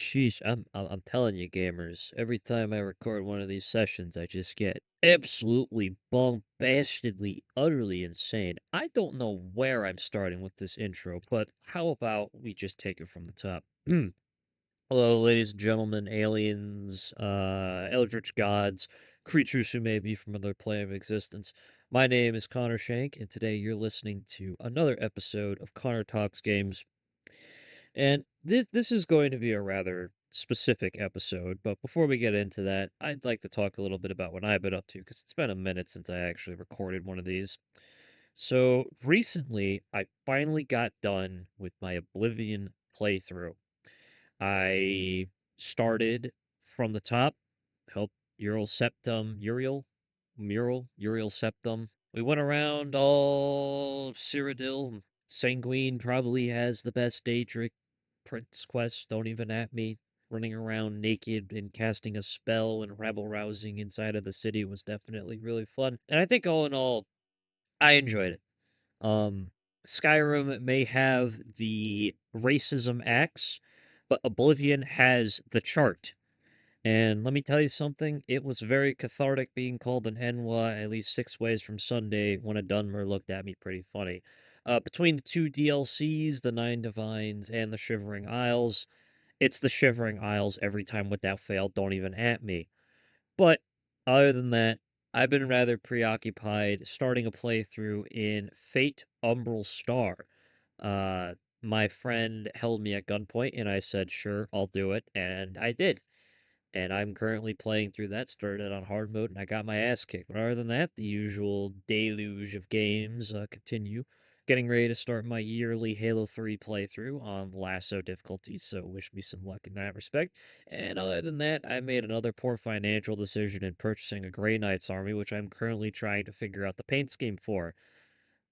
Sheesh, I'm telling you, gamers. Every time I record one of these sessions, I just get absolutely bombastedly, utterly insane. I don't know where I'm starting with this intro, but how about we just take it from the top? Hello, ladies and gentlemen, aliens, eldritch gods, creatures who may be from another plane of existence. My name is Connor Shank, and today you're listening to another episode of Connor Talks Games. And this is going to be a rather specific episode, but before we get into that, I'd like to talk a little bit about what I've been up to because it's been a minute since I actually recorded one of these. So recently, I finally got done with my Oblivion playthrough. I started from the top, helped Uriel Septum. We went around all Cyrodiil. Sanguine probably has the best Daedric Prince quest. Don't even at me. Running around naked and casting a spell and rabble rousing inside of the city was definitely really fun. And I think all in all, I enjoyed it. Um, Skyrim may have the racism axe, but Oblivion has the chart. And let me tell you something, it was very cathartic being called an Enwa at least 6 ways from Sunday when a Dunmer looked at me pretty funny. Between the two DLCs, the Nine Divines and the Shivering Isles, it's the Shivering Isles every time without fail, don't even at me. But other than that, I've been rather preoccupied starting a playthrough in Fate Umbral Star. Uh, my friend held me at gunpoint, and I said, sure, I'll do it, and I did. And I'm currently playing through that, started on hard mode, and I got my ass kicked. But other than that, the usual deluge of games continue. Getting ready to start my yearly Halo 3 playthrough on Lasso difficulty, so wish me some luck in that respect. And other than that, I made another poor financial decision in purchasing a Grey Knights army, which I'm currently trying to figure out the paint scheme for.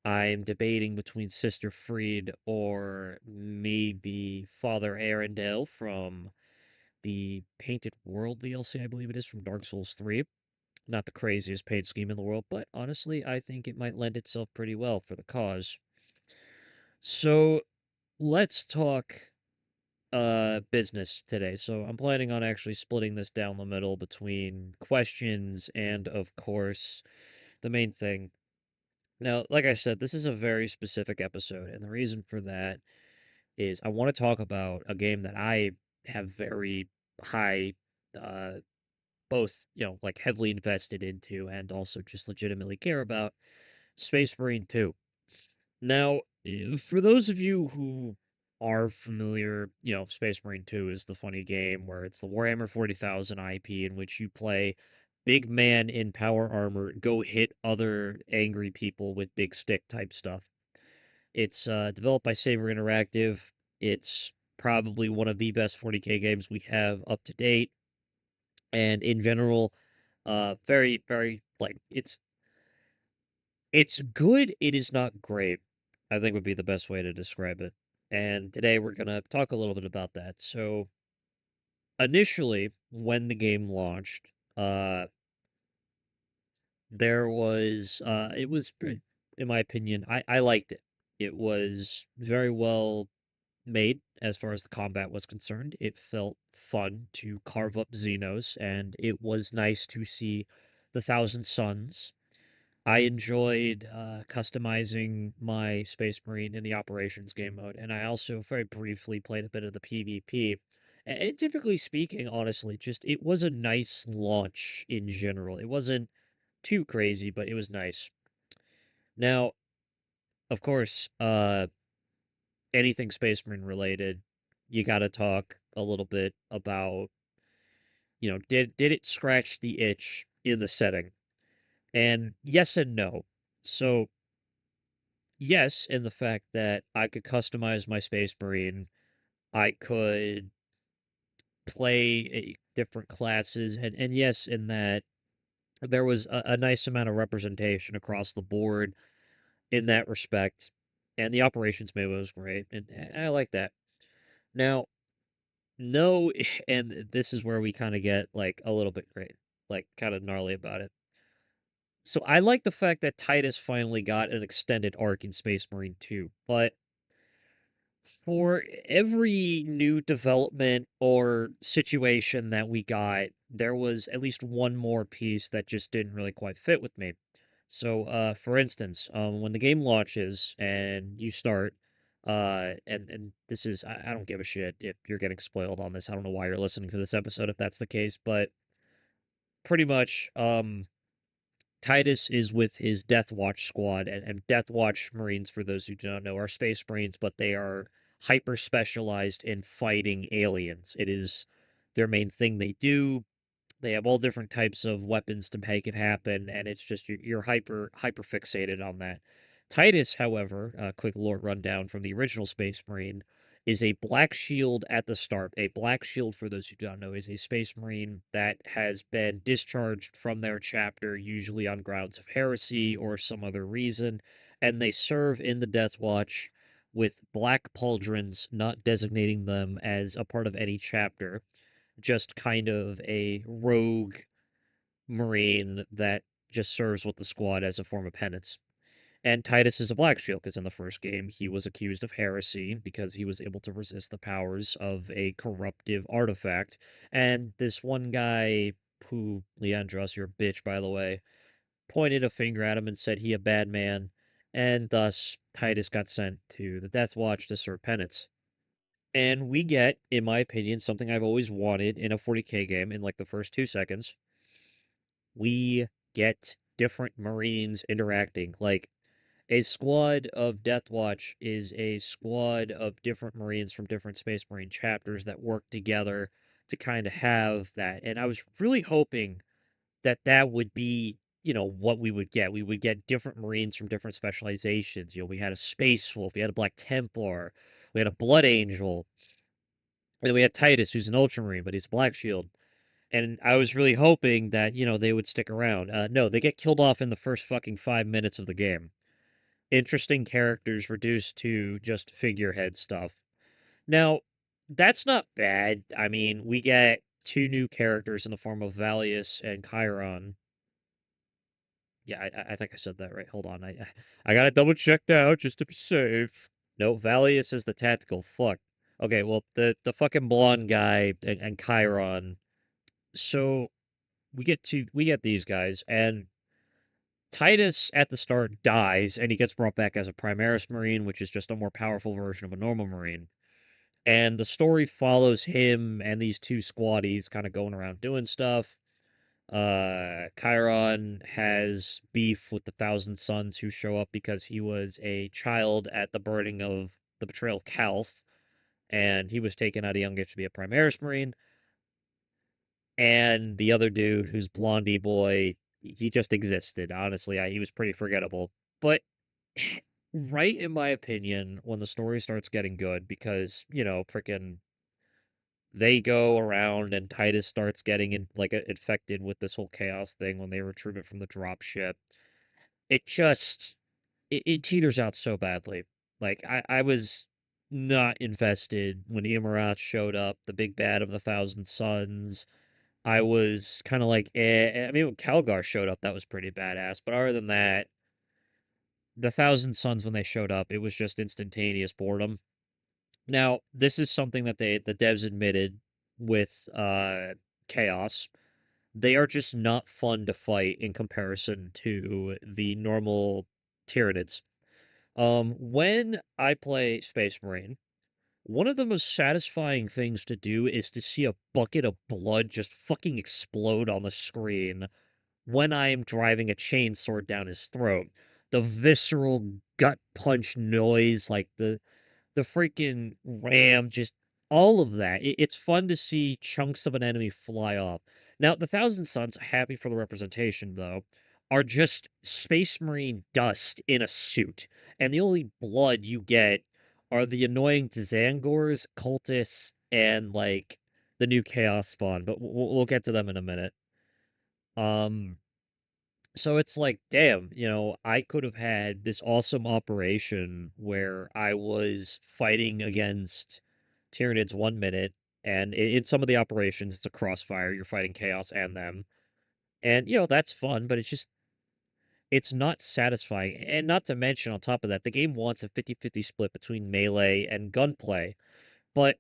I'm debating between Sister Fried or maybe Father Arendelle from the Painted World DLC, I believe it is, from Dark Souls 3. Not the craziest paint scheme in the world, but honestly, I think it might lend itself pretty well for the cause. So let's talk business today. So I'm planning on actually splitting this down the middle between questions and of course the main thing. Now, like I said, this is a very specific episode, and the reason for that is I want to talk about a game that I have very high uh both, like heavily invested into and also just legitimately care about, Space Marine 2. Now, for those of you who are familiar, Space Marine 2 is the funny game where it's the Warhammer 40,000 IP in which you play big man in power armor, go hit other angry people with big stick type stuff. It's developed by Saber Interactive. It's probably one of the best 40K games we have up to date. And in general, very, very like it's good. It is not great, I think would be the best way to describe it. And today we're gonna talk a little bit about that. So initially, when the game launched, uh, there was it was in my opinion, I liked it. It was very well made as far as the combat was concerned. It felt fun to carve up Xenos, and it was nice to see the Thousand Suns. I enjoyed customizing my Space Marine in the Operations game mode, and I also very briefly played a bit of the PvP. And typically speaking, honestly, just it was a nice launch in general. It wasn't too crazy, but it was nice. Now, of course, anything Space Marine related, you got to talk a little bit about, did it scratch the itch in the setting? And yes and no. So yes, in the fact that I could customize my Space Marine, I could play different classes, and yes, in that there was a nice amount of representation across the board in that respect, and the operations memo was great, and I like that. Now, no, and this is where we kind of get like a little bit great, like kind of gnarly about it. So I like the fact that Titus finally got an extended arc in Space Marine 2, but For every new development or situation that we got, there was at least one more piece that just didn't really quite fit with me. So, for instance, when the game launches and you start, and this is I don't give a shit if you're getting spoiled on this. I don't know why you're listening to this episode if that's the case, but pretty much, Titus is with his Death Watch squad, and Death Watch Marines, for those who do not know, are Space Marines, but they are hyper specialized in fighting aliens. It is their main thing they do. They have all different types of weapons to make it happen, and it's just you're hyper fixated on that. Titus, however, a quick lore rundown from the original Space Marine, is a black shield at the start. A black shield, for those who don't know, is a Space Marine that has been discharged from their chapter, usually on grounds of heresy or some other reason, and they serve in the Death Watch with black pauldrons, not designating them as a part of any chapter, just kind of a rogue marine that just serves with the squad as a form of penance. And Titus is a black shield because in the first game he was accused of heresy because he was able to resist the powers of a corruptive artifact. And this one guy, who Leandros, you're a bitch by the way, pointed a finger at him and said he a bad man, and thus Titus got sent to the Death Watch to serve penance. And we get, in my opinion, something I've always wanted in a 40K game in like the first 2 seconds. We get different Marines interacting. Like a squad of Death Watch is a squad of different Marines from different Space Marine chapters that work together to kind of have that. And I was really hoping that that would be, what we would get. We would get different Marines from different specializations. We had a Space Wolf, we had a Black Templar, we had a Blood Angel, and we had Titus, who's an Ultramarine, but he's a Black Shield. And I was really hoping that, they would stick around. No, they get killed off in the first fucking 5 minutes of the game. Interesting characters reduced to just figurehead stuff. Now, that's not bad. I mean, we get two new characters in the form of Valius and Chiron. Yeah, I think I said that right. Hold on. I gotta double check now just to be safe. No, Valius is the tactical. Fuck. Okay, well, the fucking blonde guy and Chiron. So we get these guys, and Titus at the start dies, and he gets brought back as a Primaris Marine, which is just a more powerful version of a normal Marine. And the story follows him and these two squaddies kind of going around doing stuff. Chiron has beef with the Thousand Sons who show up because he was a child at the burning of the betrayal of Calth, and he was taken at a young age to be a Primaris Marine. And the other dude, who's Blondie Boy, he just existed. Honestly, he was pretty forgettable. But right in my opinion, when the story starts getting good, because freaking they go around and Titus starts getting infected with this whole chaos thing when they retrieve it from the drop ship. It just it teeters out so badly. Like I was not invested when Imarath showed up, the big bad of the Thousand Sons. I was kind of like, I mean, when Calgar showed up, that was pretty badass. But other than that, the Thousand Sons, when they showed up, it was just instantaneous boredom. Now, this is something that the devs admitted with Chaos. They are just not fun to fight in comparison to the normal Tyranids. When I play Space Marine, one of the most satisfying things to do is to see a bucket of blood just fucking explode on the screen when I am driving a chainsword down his throat. The visceral gut punch noise, like the freaking ram, just all of that. It's fun to see chunks of an enemy fly off. Now, the Thousand Sons, happy for the representation, though, are just Space Marine dust in a suit. And the only blood you get are the annoying Dzangors, cultists, and, like, the new Chaos spawn. But we'll get to them in a minute. Um, so it's like, damn, I could have had this awesome operation where I was fighting against Tyranids 1 minute, and in some of the operations, it's a crossfire. You're fighting Chaos and them. And, that's fun, but it's just, it's not satisfying. And not to mention, on top of that, the game wants a 50-50 split between melee and gunplay. But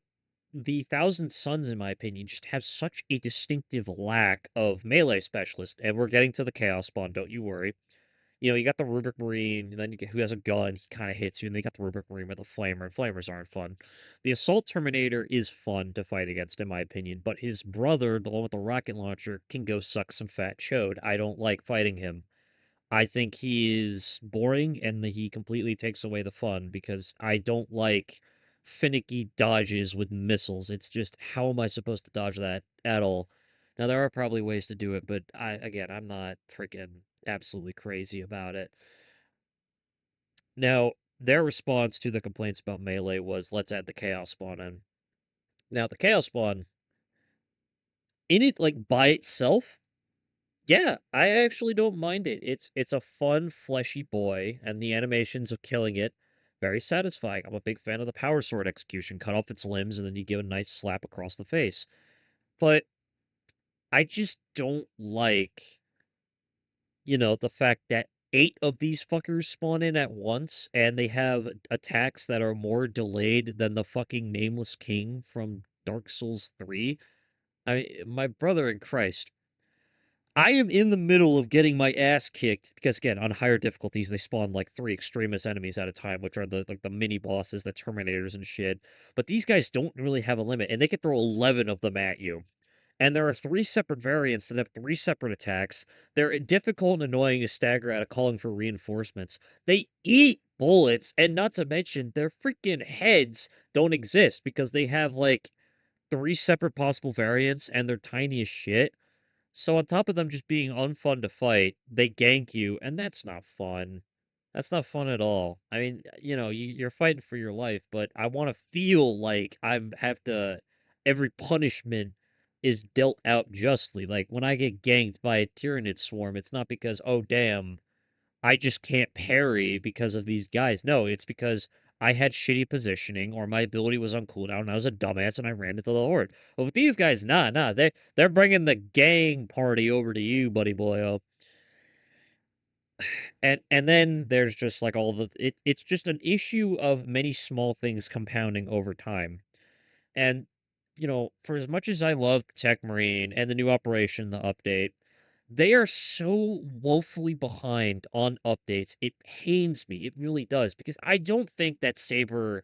the Thousand Suns, in my opinion, just have such a distinctive lack of melee specialists. And we're getting to the Chaos Spawn, don't you worry. You know, you got the Rubric Marine, and then you get who has a gun, he kind of hits you, and then you got the Rubric Marine with a flamer, and flamers aren't fun. The Assault Terminator is fun to fight against, in my opinion, but his brother, the one with the rocket launcher, can go suck some fat chode. I don't like fighting him. I think he is boring and that he completely takes away the fun because I don't like finicky dodges with missiles. It's just how am I supposed to dodge that at all? Now there are probably ways to do it, but I'm not freaking absolutely crazy about it. Now, their response to the complaints about melee was let's add the chaos spawn in. Now, the chaos spawn in it like by itself, yeah, I actually don't mind it. It's a fun, fleshy boy, and the animations of killing it, very satisfying. I'm a big fan of the power sword execution. Cut off its limbs, and then you give a nice slap across the face. But I just don't like, the fact that 8 of these fuckers spawn in at once, and they have attacks that are more delayed than the fucking Nameless King from Dark Souls 3. My brother in Christ, I am in the middle of getting my ass kicked because again, on higher difficulties, they spawn like 3 extremist enemies at a time, which are the mini bosses, the Terminators and shit. But these guys don't really have a limit, and they can throw 11 of them at you. And there are 3 separate variants that have 3 separate attacks. They're difficult and annoying to stagger out of calling for reinforcements. They eat bullets, and not to mention their freaking heads don't exist because they have like 3 separate possible variants and they're tiny as shit. So on top of them just being unfun to fight, they gank you, and that's not fun. That's not fun at all. I mean, you're fighting for your life, but I want to feel like every punishment is dealt out justly. Like when I get ganked by a Tyranid swarm, it's not because, oh damn, I just can't parry because of these guys. No, it's because I had shitty positioning or my ability was on cooldown and I was a dumbass and I ran into the Horde. But with these guys, nah, they're bringing the gang party over to you, buddy boyo. And then there's just like it's just an issue of many small things compounding over time. And for as much as I love Tech Marine and the new operation, the update, they are so woefully behind on updates. It pains me. It really does because I don't think that Saber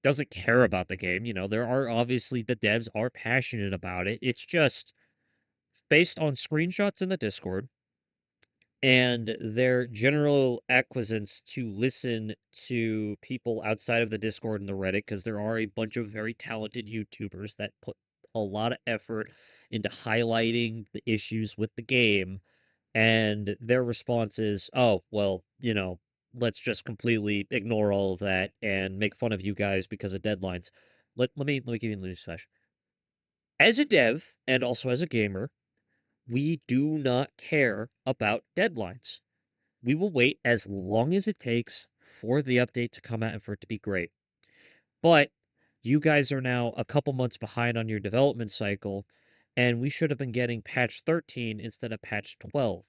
doesn't care about the game. There are obviously the devs are passionate about it. It's just based on screenshots in the Discord and their general acquiescence to listen to people outside of the Discord and the Reddit, because there are a bunch of very talented YouTubers that put a lot of effort into highlighting the issues with the game, and their response is, oh, well, let's just completely ignore all of that and make fun of you guys because of deadlines. Let me give you a news flash. As a dev and also as a gamer, we do not care about deadlines. We will wait as long as it takes for the update to come out and for it to be great. But you guys are now a couple months behind on your development cycle, and we should have been getting patch 13 instead of patch 12.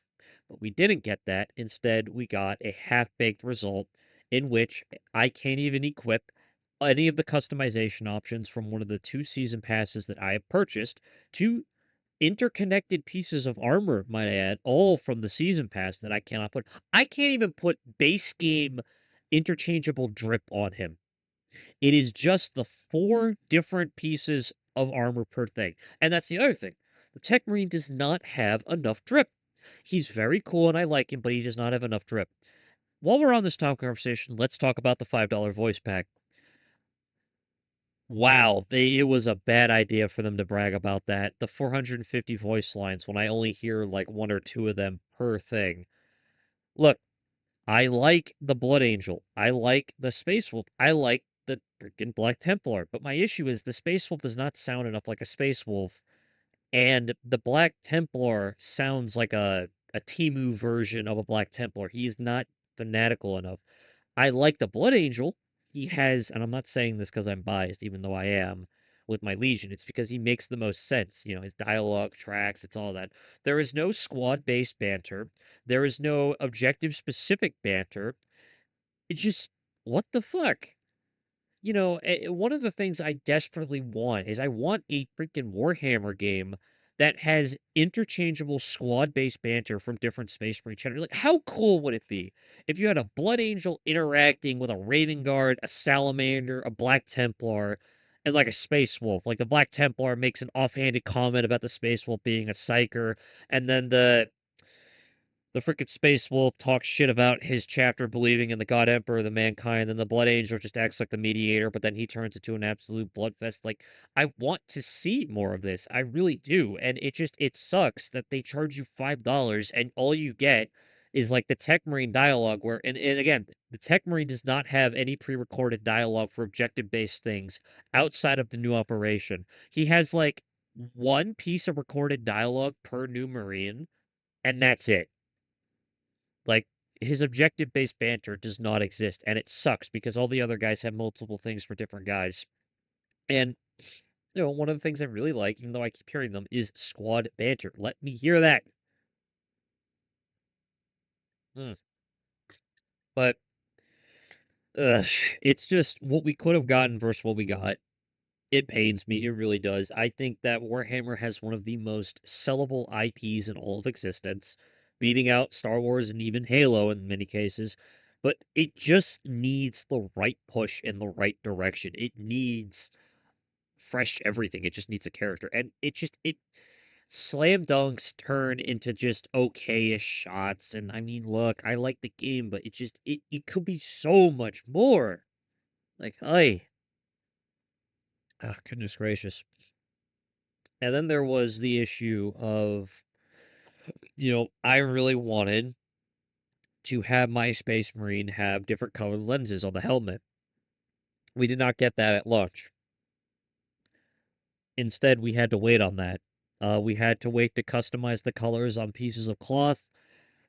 But we didn't get that. Instead, we got a half-baked result in which I can't even equip any of the customization options from one of the 2 season passes that I have purchased to interconnected pieces of armor, might I add, all from the season pass that I cannot put. I can't even put base game interchangeable drip on him. It is just the 4 different pieces of armor per thing. And that's the other thing. The Tech Marine does not have enough drip. He's very cool and I like him, but he does not have enough drip. While we're on this topic conversation, let's talk about the $5 voice pack. Wow, it was a bad idea for them to brag about that. The 450 voice lines when I only hear like 1 or 2 of them per thing. Look, I like the Blood Angel. I like the Space Wolf. I like the freaking Black Templar. But my issue is the Space Wolf does not sound enough like a Space Wolf, and the Black Templar sounds like a Timu version of a Black Templar. He is not fanatical enough. I like the Blood Angel. He has, and I'm not saying this because I'm biased, even though I am, with my Legion. It's because he makes the most sense. You know, his dialogue tracks, it's all that. There is no squad-based banter. There is no objective-specific banter. It's just, what the fuck? You know, one of the things I desperately want is I want a freaking Warhammer game that has interchangeable squad-based banter from different Space Marine chapters. Like, how cool would it be if you had a Blood Angel interacting with a Raven Guard, a Salamander, a Black Templar, and like a Space Wolf? Like the Black Templar makes an offhanded comment about the Space Wolf being a psyker, and then the freaking Space Wolf talks shit about his chapter believing in the God Emperor of the mankind, and the Blood Angel just acts like the mediator, but then he turns into an absolute bloodfest. Like, I want to see more of this. I really do. And it sucks that they charge you $5 and all you get is like the Tech Marine dialogue where, and again, the Tech Marine does not have any pre-recorded dialogue for objective-based things outside of the new operation. He has like one piece of recorded dialogue per new Marine, and that's it. Like, his objective-based banter does not exist, and it sucks because all the other guys have multiple things for different guys. And, you know, one of the things I really like, even though I keep hearing them, is squad banter. Let me hear that. Mm. But, ugh, it's just what we could have gotten versus what we got. It pains me. It really does. I think that Warhammer has one of the most sellable IPs in all of existence, beating out Star Wars and even Halo in many cases. But it just needs the right push in the right direction. It needs fresh everything. It just needs a character. And it slam dunks turn into just okayish shots. And I mean, look, I like the game, but it could be so much more. Like, hey, oh, goodness gracious. And then there was the issue of, you know, I really wanted to have my Space Marine have different colored lenses on the helmet. We did not get that at launch. Instead, we had to wait on that. We had to wait to customize the colors on pieces of cloth.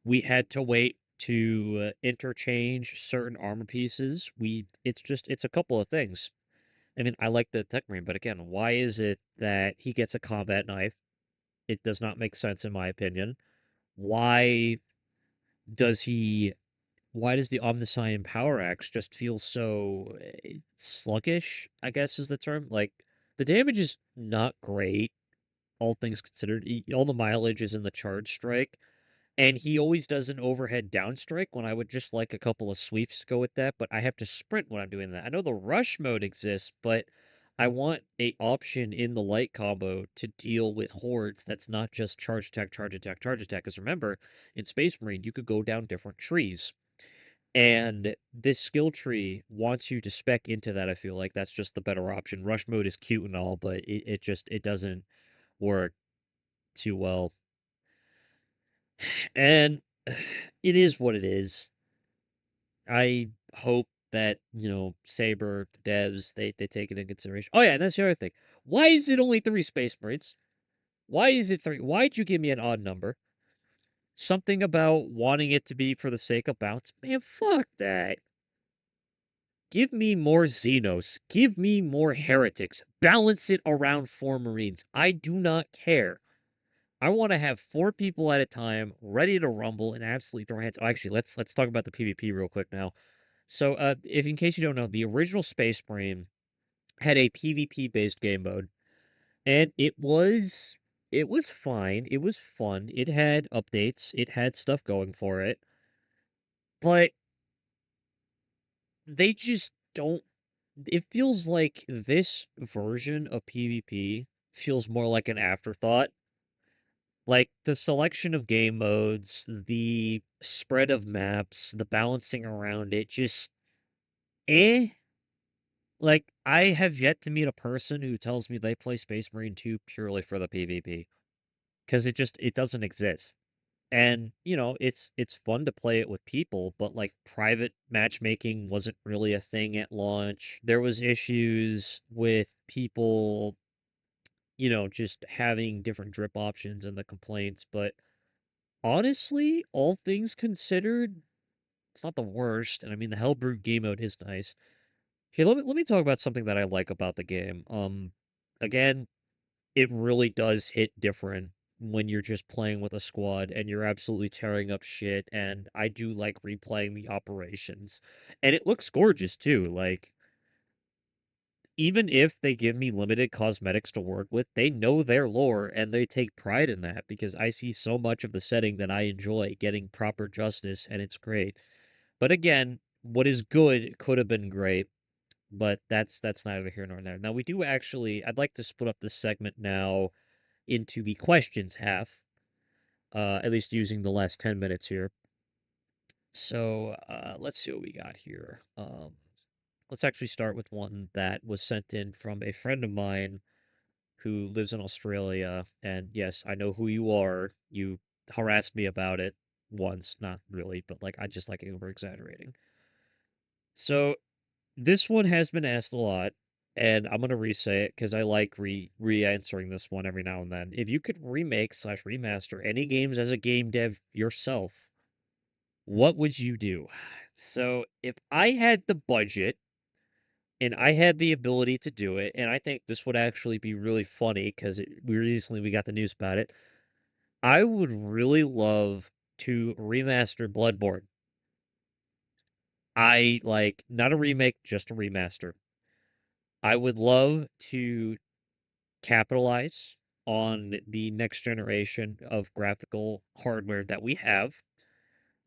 We had to wait to interchange certain armor pieces. It's a couple of things. I mean, I like the Tech Marine, but again, why is it that he gets a combat knife? It does not make sense in my opinion. Why does he why does the Omniscient Power Axe just feel so sluggish, I guess is the term? Like, the damage is not great, all things considered. All the mileage is in the charge strike, and he always does an overhead down strike when I would just like a couple of sweeps to go with that, but I have to sprint when I'm doing that. I know the rush mode exists, but I want a option in the light combo to deal with hordes that's not just charge attack, charge attack, charge attack. Because remember, in Space Marine, you could go down different trees. And this skill tree wants you to spec into that, I feel like. That's just the better option. Rush mode is cute and all, but it doesn't work too well. And it is what it is. I hope that, you know, Saber, the devs, they take it in consideration. Oh yeah, and that's the other thing. Why is it only 3 Space Marines? Why is it 3? Why'd you give me an odd number? Something about wanting it to be for the sake of balance. Man, fuck that. Give me more Xenos. Give me more Heretics. Balance it around 4 Marines. I do not care. I want to have 4 people at a time ready to rumble and absolutely throw hands. Oh, actually, let's talk about the PvP real quick now. So, if in case you don't know, the original Space Marine had a PvP based game mode, and it was fine. It was fun. It had updates. It had stuff going for it, but they just don't. It feels like this version of PvP feels more like an afterthought. Like the selection of game modes, the spread of maps, the balancing around it, just eh. Like, I have yet to meet a person who tells me they play Space Marine 2 purely for the PvP, because it doesn't exist. And, you know, it's fun to play it with people, but, like, private matchmaking wasn't really a thing at launch. There was issues with people, you know, just having different drip options and the complaints, but honestly, all things considered, it's not the worst, and I mean, the Hellbrute game mode is nice. Hey, let me talk about something that I like about the game. Again, it really does hit different when you're just playing with a squad and you're absolutely tearing up shit, and I do like replaying the operations. And it looks gorgeous too, like, even if they give me limited cosmetics to work with, they know their lore and they take pride in that because I see so much of the setting that I enjoy getting proper justice, and it's great. But again, what is good could have been great, but that's neither here nor there. Now we do actually I'd like to split up this segment now into the questions half, at least using the last 10 minutes here. So let's see what we got here. Let's actually start with one that was sent in from a friend of mine who lives in Australia. And yes, I know who you are. You harassed me about it once, not really, but like I just like over exaggerating. So this one has been asked a lot, and I'm gonna re-say it because I like re-answering this one every now and then. If you could remake slash remaster any games as a game dev yourself, what would you do? So if I had the budget and I had the ability to do it, and I think this would actually be really funny because we got the news about it. I would really love to remaster Bloodborne. I like not a remake, just a remaster. I would love to capitalize on the next generation of graphical hardware that we have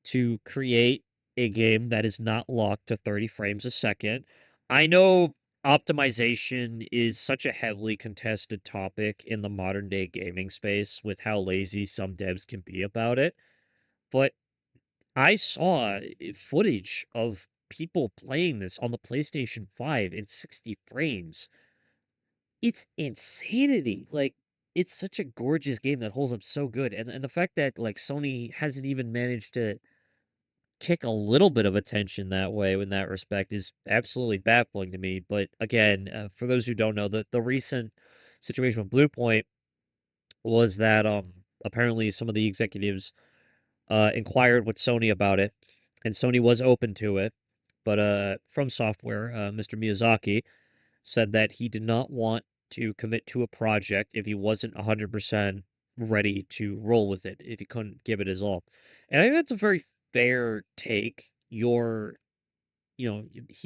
to create a game that is not locked to 30 frames a second. I know optimization is such a heavily contested topic in the modern day gaming space with how lazy some devs can be about it, but I saw footage of people playing this on the PlayStation 5 in 60 frames. It's insanity. Like, it's such a gorgeous game that holds up so good, and the fact that, like, Sony hasn't even managed to kick a little bit of attention that way in that respect is absolutely baffling to me, but again, for those who don't know, the recent situation with Bluepoint was that, apparently some of the executives, inquired with Sony about it, and Sony was open to it, but, From Software, Mr. Miyazaki said that he did not want to commit to a project if he wasn't 100% ready to roll with it, if he couldn't give it his all. And I think that's a very fair take. He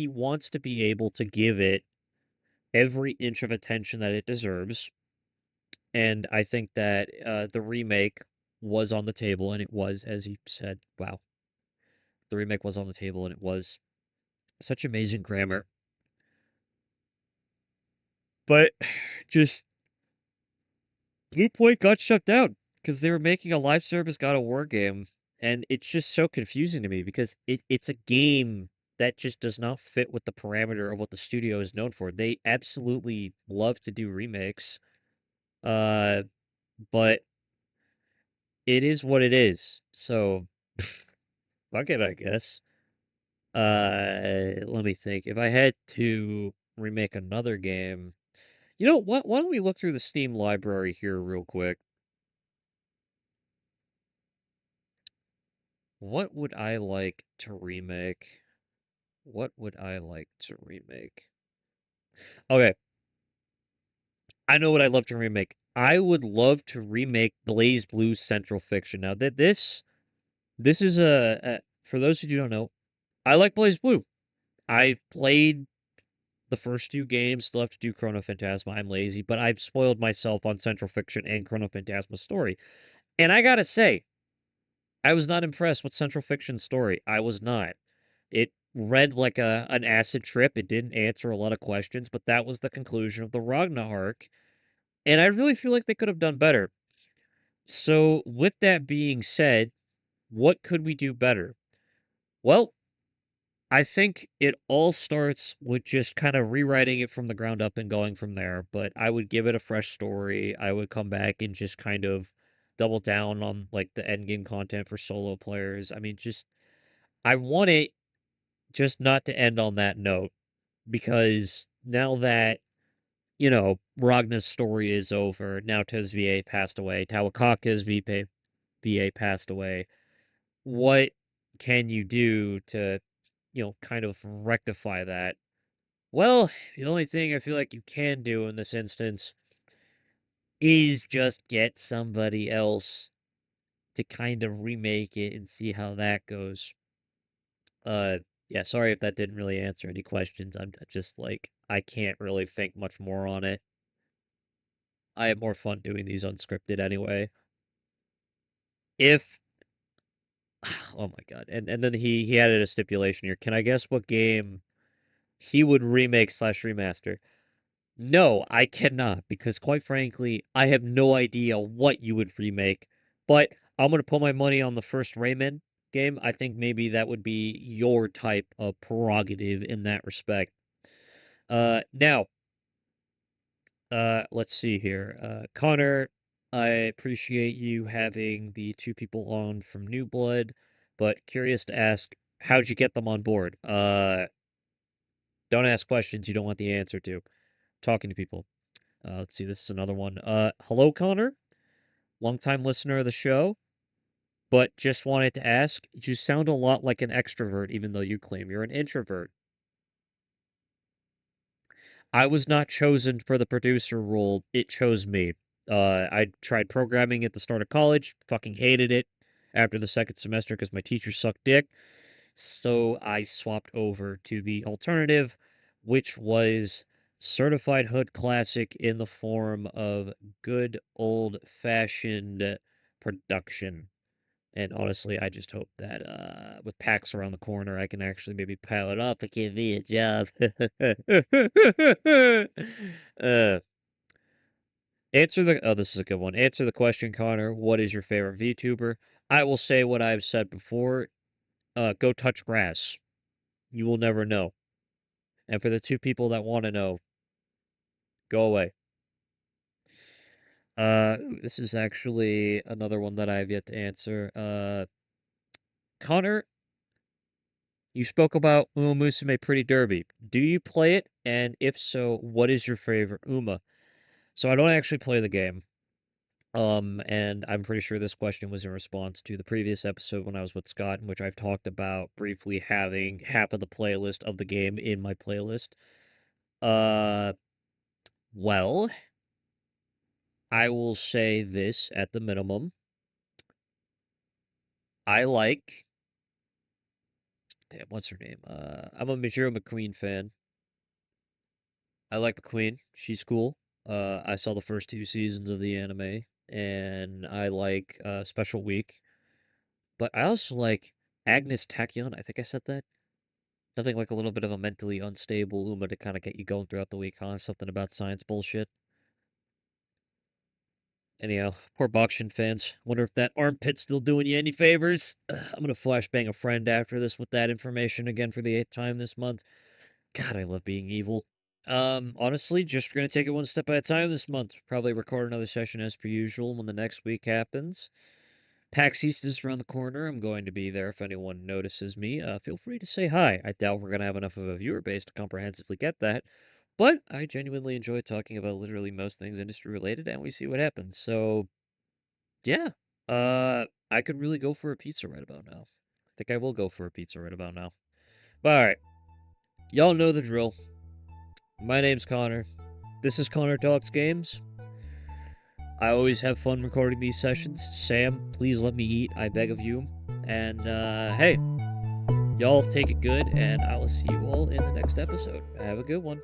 wants to be able to give it every inch of attention that it deserves. And I think that the remake was on the table, and it was, as he said, wow, the remake was on the table, and it was such amazing grammar. But just Blue Point got shut down because they were making a live service God of War game, and it's just so confusing to me because it's a game that just does not fit with the parameter of what the studio is known for. They absolutely love to do remakes, uh, but it is what it is. So fuck it, I guess. Let me think. If I had to remake another game, you know what? Why don't we look through the Steam library here real quick? What would I like to remake? What would I like to remake? Okay, I know what I'd love to remake. I would love to remake Blaze Blue Central Fiction. Now that this is for those who don't know, I like Blaze Blue. I've played the first two games, still have to do Chrono Phantasma. I'm lazy, but I've spoiled myself on Central Fiction and Chrono Phantasma story. And I gotta say, I was not impressed with Central Fiction's story. I was not. It read like an acid trip. It didn't answer a lot of questions, but that was the conclusion of the Ragnarok. And I really feel like they could have done better. So, with that being said, what could we do better? Well, I think it all starts with just kind of rewriting it from the ground up and going from there. But I would give it a fresh story. I would come back and just kind of double down on like the end game content for solo players. I mean, just I want it just not to end on that note because now that Ragnar's story is over, now Tez VA passed away, Tawakaka's VA passed away. What can you do to kind of rectify that? Well, the only thing I feel like you can do in this instance is just get somebody else to kind of remake it and see how that goes. Uh, yeah, sorry if that didn't really answer any questions. I'm just like, I can't really think much more on it. I have more fun doing these unscripted anyway. If oh my god, and then he added a stipulation here. Can I guess what game he would remake slash remaster? No, I cannot because quite frankly, I have no idea what you would remake. But I'm gonna put my money on the first Rayman game. I think maybe that would be your type of prerogative in that respect. Now, let's see here. Connor, I appreciate you having the two people on from New Blood, but curious to ask, how'd you get them on board? Don't ask questions you don't want the answer to. Talking to people. Let's see, this is another one. Hello, Connor, longtime listener of the show, but just wanted to ask, you sound a lot like an extrovert, even though you claim you're an introvert. I was not chosen for the producer role. It chose me. I tried programming at the start of college, fucking hated it after the second semester because my teacher sucked dick. So I swapped over to the alternative, which was Certified Hood Classic in the form of good old fashioned production. And honestly, I just hope that with PAX around the corner, I can actually maybe pile it up and give me a job. uh, this is a good one. Answer the question, Connor. What is your favorite VTuber? I will say what I've said before. Go touch grass. You will never know. And for the two people that want to know, go away. This is actually another one that I have yet to answer. Connor, you spoke about Uma Musume Pretty Derby. Do you play it? And if so, what is your favorite Uma? So I don't actually play the game. And I'm pretty sure this question was in response to the previous episode when I was with Scott, in which I've talked about briefly having half of the playlist of the game in my playlist. Uh, well, I will say this at the minimum. I like, damn, what's her name? I'm a Majiro McQueen fan. I like McQueen. She's cool. I saw the first two seasons of the anime, and I like Special Week. But I also like Agnes Tachyon. I think I said that. Nothing like a little bit of a mentally unstable Uma to kind of get you going throughout the week, huh? Something about science bullshit. Anyhow, poor Bakshin fans. Wonder if that armpit's still doing you any favors. I'm gonna flashbang a friend after this with that information again for the 8th time this month. God, I love being evil. Honestly, just gonna take it one step at a time this month. Probably record another session as per usual when the next week happens. PAX East is around the corner. I'm going to be there if anyone notices me. Feel free to say hi. I doubt we're gonna have enough of a viewer base to comprehensively get that, but I genuinely enjoy talking about literally most things industry related, and we see what happens. So, yeah. I could really go for a pizza right about now. I think I will go for a pizza right about now. But alright. Y'all know the drill. My name's Connor. This is Connor Talks Games. I always have fun recording these sessions. Sam, please let me eat, I beg of you. And, hey, y'all take it good, and I will see you all in the next episode. Have a good one.